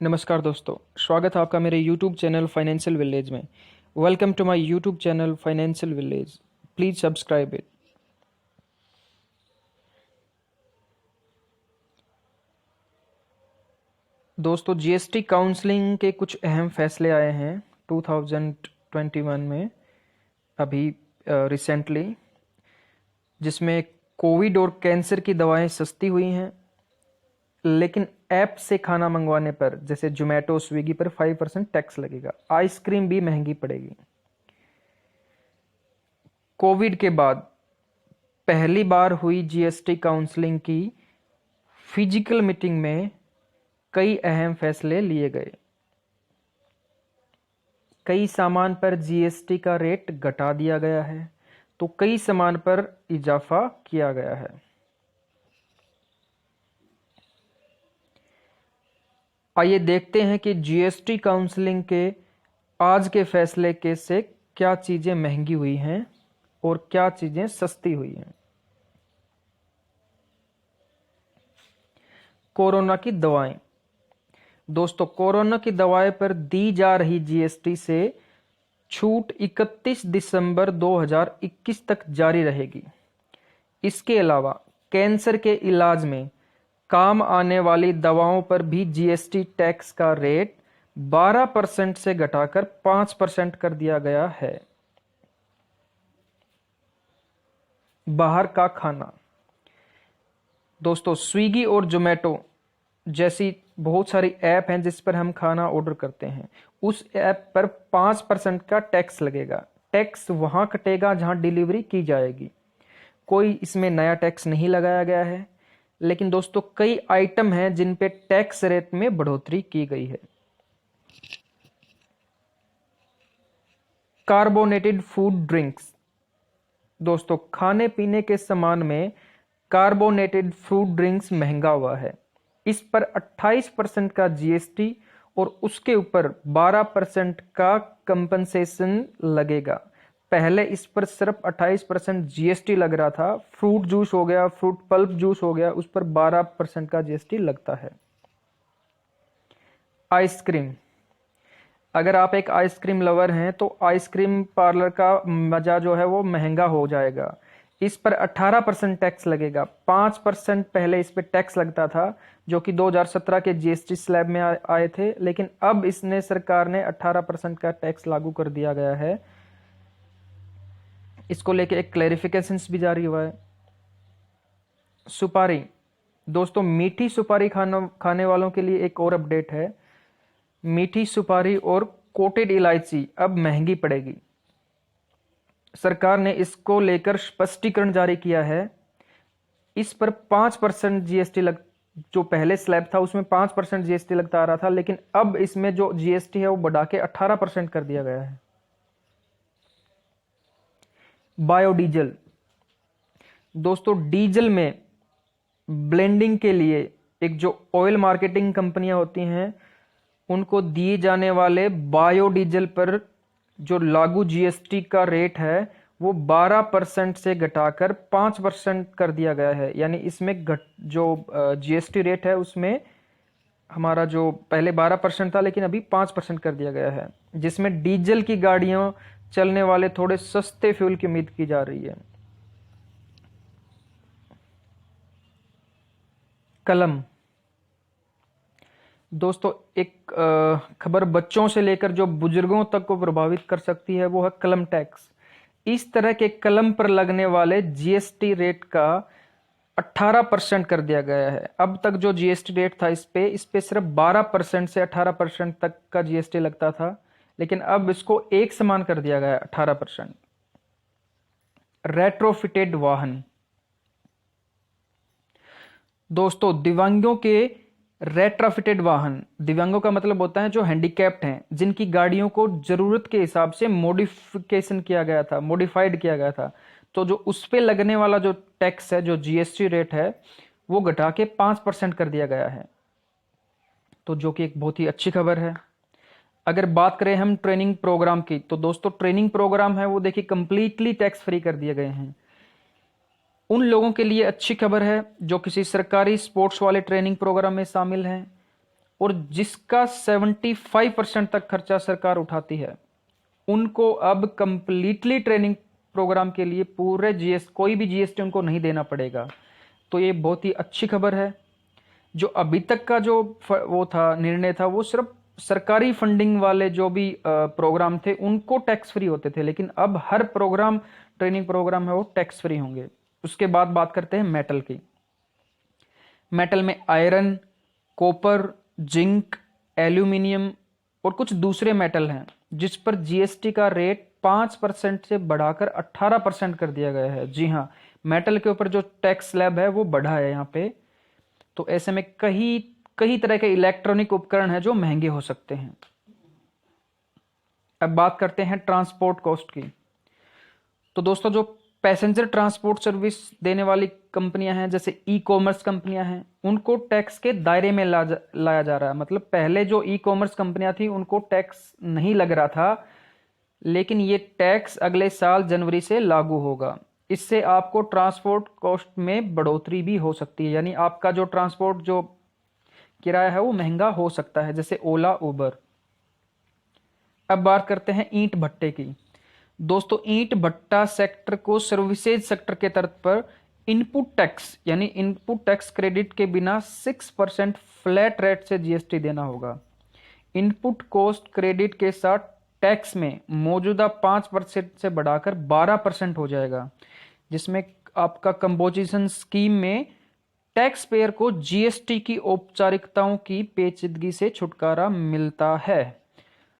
नमस्कार दोस्तों, स्वागत है आपका मेरे YouTube चैनल फाइनेंशियल विलेज में। Welcome to my YouTube channel financial village. Please subscribe it. दोस्तों, जीएसटी काउंसलिंग के कुछ अहम फैसले आए हैं 2021 में अभी रिसेंटली, जिसमें कोविड और कैंसर की दवाएं सस्ती हुई हैं, लेकिन ऐप से खाना मंगवाने पर जैसे जोमेटो स्विगी पर 5% टैक्स लगेगा। आइसक्रीम भी महंगी पड़ेगी। कोविड के बाद पहली बार हुई जीएसटी काउंसलिंग की फिजिकल मीटिंग में कई अहम फैसले लिए गए। कई सामान पर जीएसटी का रेट घटा दिया गया है, तो कई सामान पर इजाफा किया गया है। आइए देखते हैं कि जीएसटी काउंसलिंग के आज के फैसले के से क्या चीजें महंगी हुई हैं और क्या चीजें सस्ती हुई हैं। कोरोना की दवाएं। दोस्तों, कोरोना की दवाएं पर दी जा रही जीएसटी से छूट 31 दिसंबर 2021 तक जारी रहेगी। इसके अलावा कैंसर के इलाज में काम आने वाली दवाओं पर भी जीएसटी टैक्स का रेट 12% से घटाकर 5% कर दिया गया है। बाहर का खाना। दोस्तों, स्विगी और जोमेटो जैसी बहुत सारी ऐप हैं जिस पर हम खाना ऑर्डर करते हैं। उस ऐप पर 5% का टैक्स लगेगा। टैक्स वहां कटेगा जहां डिलीवरी की जाएगी। कोई इसमें नया टैक्स नहीं लगाया गया है, लेकिन दोस्तों कई आइटम हैं जिन पे टैक्स रेट में बढ़ोतरी की गई है। Carbonated food drinks. दोस्तों, खाने पीने के सामान में कार्बोनेटेड फूड ड्रिंक्स महंगा हुआ है। इस पर 28% का जीएसटी और उसके ऊपर 12% का कंपनसेशन लगेगा। पहले इस पर सिर्फ 28% जीएसटी लग रहा था। फ्रूट जूस हो गया, फ्रूट पल्प जूस हो गया, उस पर 12% का जीएसटी लगता है। आइसक्रीम। अगर आप एक आइसक्रीम लवर हैं तो आइसक्रीम पार्लर का मजा जो है वो महंगा हो जाएगा। इस पर 18% टैक्स लगेगा। 5% पहले इस पर टैक्स लगता था, जो कि 2017 के जीएसटी स्लैब में आए थे, लेकिन अब इसने सरकार ने 18% का टैक्स लागू कर दिया गया है। इसको लेके एक क्लैरिफिकेशन भी जारी हुआ है। सुपारी। दोस्तों, मीठी सुपारी खाने वालों के लिए एक और अपडेट है। मीठी सुपारी और कोटेड इलायची अब महंगी पड़ेगी। सरकार ने इसको लेकर स्पष्टीकरण जारी किया है। इस पर 5% जीएसटी जो पहले स्लैब था उसमें 5% जीएसटी लगता आ रहा था, लेकिन अब इसमें जो जीएसटी है वो बढ़ा के 18% कर दिया गया है। बायोडीजल। दोस्तों, डीजल में ब्लेंडिंग के लिए एक जो ऑयल मार्केटिंग कंपनियां होती हैं उनको दिए जाने वाले बायोडीजल पर जो लागू जीएसटी का रेट है वो 12% से घटाकर 5% कर दिया गया है। यानी इसमें जो जीएसटी रेट है उसमें हमारा जो पहले 12% था, लेकिन अभी 5% कर दिया गया है, जिसमें डीजल की गाड़ियां चलने वाले थोड़े सस्ते फ्यूल की उम्मीद की जा रही है। कलम। दोस्तों, एक खबर बच्चों से लेकर जो बुजुर्गों तक को प्रभावित कर सकती है वो है कलम टैक्स। इस तरह के कलम पर लगने वाले जीएसटी रेट का 18% कर दिया गया है। अब तक जो जीएसटी रेट था इस पे सिर्फ 12% से 18% तक का जीएसटी लगता था, लेकिन अब इसको एक समान कर दिया गया है 18%। रेट्रोफिटेड वाहन। दोस्तों, दिव्यांगों के रेट्रोफिटेड वाहन, दिव्यांगों का मतलब होता है जो हैंडीकैप्ड हैं, जिनकी गाड़ियों को जरूरत के हिसाब से मॉडिफिकेशन किया गया था, मॉडिफाइड किया गया था, तो जो उस पे लगने वाला जो टैक्स है, जो जीएसटी रेट है, वो घटा के 5% कर दिया गया है, तो जो कि एक बहुत ही अच्छी खबर है। अगर बात करें हम ट्रेनिंग प्रोग्राम की, तो दोस्तों ट्रेनिंग प्रोग्राम है वो देखिए कंप्लीटली टैक्स फ्री कर दिए गए हैं। उन लोगों के लिए अच्छी खबर है जो किसी सरकारी स्पोर्ट्स वाले ट्रेनिंग प्रोग्राम में शामिल हैं, और जिसका 75% तक खर्चा सरकार उठाती है, उनको अब कंप्लीटली ट्रेनिंग प्रोग्राम के लिए पूरे कोई भी जीएसटी उनको नहीं देना पड़ेगा। तो ये बहुत ही अच्छी खबर है। जो अभी तक का जो वो था निर्णय था, वो सिर्फ सरकारी फंडिंग वाले जो भी प्रोग्राम थे उनको टैक्स फ्री होते थे, लेकिन अब हर प्रोग्राम, ट्रेनिंग प्रोग्राम है, वो टैक्स फ्री होंगे। उसके बाद बात करते हैं मेटल की। मेटल में आयरन, कॉपर, जिंक, एल्यूमिनियम और कुछ दूसरे मेटल हैं जिस पर जीएसटी का रेट 5% से बढ़ाकर 18% कर दिया गया है। जी हाँ, मेटल के ऊपर जो टैक्स स्लैब है वो बढ़ा है यहाँ पे। तो ऐसे में कई कई तरह के इलेक्ट्रॉनिक उपकरण हैं जो महंगे हो सकते हैं। अब बात करते हैं ट्रांसपोर्ट कॉस्ट की। तो दोस्तों, जो पैसेंजर ट्रांसपोर्ट सर्विस देने वाली कंपनियां हैं, जैसे ई कॉमर्स कंपनियां हैं, उनको टैक्स के दायरे में लाया जा रहा है। मतलब पहले जो ई कॉमर्स कंपनियां थी उनको टैक्स नहीं लग रहा था, लेकिन ये टैक्स अगले साल जनवरी से लागू होगा। इससे आपको ट्रांसपोर्ट कॉस्ट में बढ़ोतरी भी हो सकती है, यानी आपका जो ट्रांसपोर्ट जो किराया है वो महंगा हो सकता है, जैसे ओला, उबर। अब बात करते हैं ईंट भट्टे की। दोस्तों, ईंट भट्टा सेक्टर को सर्विसेज सेक्टर के तर्ज पर इनपुट टैक्स यानी इनपुट टैक्स क्रेडिट के बिना 6% फ्लैट रेट से जीएसटी देना होगा। इनपुट कॉस्ट क्रेडिट के साथ टैक्स में मौजूदा 5% से बढ़ाकर 12% हो जाएगा, जिसमें आपका कंपोजिशन स्कीम में टैक्स पेयर को जीएसटी की औपचारिकताओं की पेचीदगी से छुटकारा मिलता है।